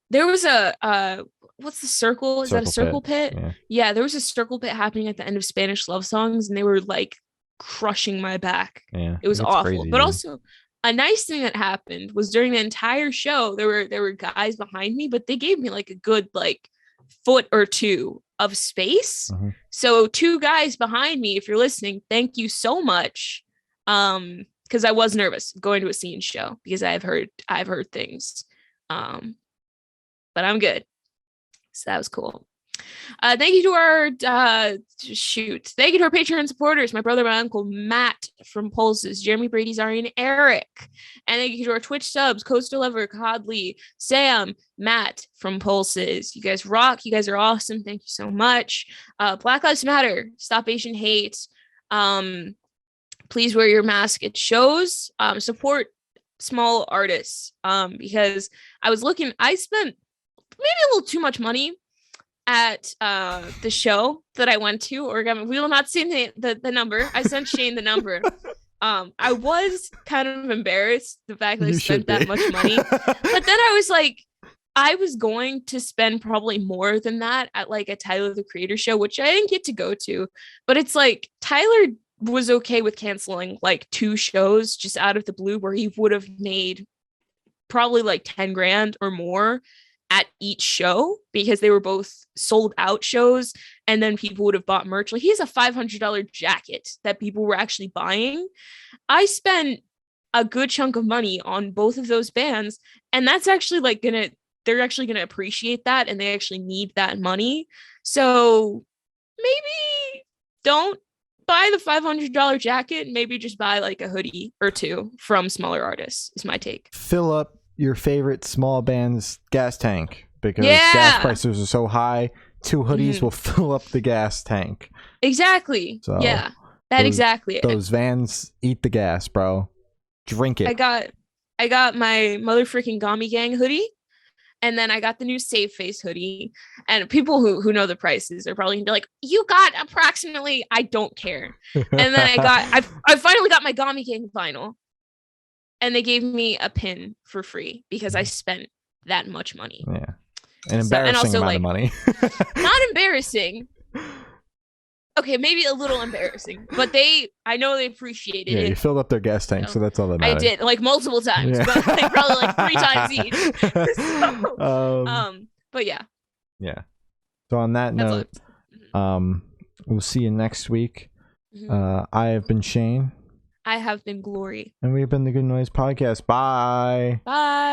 B: there was a what's the circle? Is that a circle pit? Yeah, there was a circle pit happening at the end of Spanish Love Songs, and they were like crushing my back.
A: Yeah,
B: it was awful.
A: Crazy,
B: but also, a nice thing that happened was during the entire show, there were guys behind me, but they gave me like a good like foot or two of space. So 2 guys behind me, if you're listening, thank you so much. Because I was nervous going to a scene show because I've heard things. But I'm good. So that was cool. Thank you to our thank you to our Patreon supporters, my brother, my uncle Matt from Pulses, Jeremy, Brady, Zari, and Eric. And thank you to our Twitch subs, Coastal Lover, Codley, Sam, Matt from Pulses. You guys rock. You guys are awesome. Thank you so much. Black Lives Matter. Stop Asian hate. Please wear your mask at shows. Support small artists. Because I spent maybe a little too much money at the show that I went to, Origami. We will not see the number. I sent Shane the number. I was kind of embarrassed the fact that I spent that much money, but then I was like, I was going to spend probably more than that at like a Tyler the Creator show, which I didn't get to go to. But it's like Tyler was okay with canceling like 2 shows just out of the blue, where he would have made probably like 10 grand or more. at each show because they were both sold out shows, and then people would have bought merch. Like he has a $500 jacket that people were actually buying. I spent a good chunk of money on both of those bands, and that's actually like they're actually gonna appreciate that, and they actually need that money. So maybe don't buy the $500 jacket, maybe just buy like a hoodie or two from smaller artists is my take.
A: Fill up your favorite small band's gas tank, because
B: Yeah.
A: gas prices are so high. 2 hoodies will fill up the gas tank.
B: Exactly.
A: So
B: yeah, that exactly.
A: Those Vans eat the gas, bro. Drink it.
B: I got my mother freaking Gami Gang hoodie, and then I got the new Save Face hoodie. And people who know the prices are probably gonna be like, "You got approximately." I don't care. And then I finally got my Gami Gang vinyl, and they gave me a pin for free because I spent that much money.
A: Yeah, an embarrassing amount of money.
B: Not embarrassing. Okay, maybe a little embarrassing, but I know they appreciated it.
A: You filled up their gas tank, so that's all that matters.
B: I did, like multiple times, but like probably like 3 times each. So, but yeah.
A: Yeah. So on that note, we'll see you next week. I have been Shane.
B: I have been Glory.
A: And we have been the Good Noise Podcast. Bye.
B: Bye.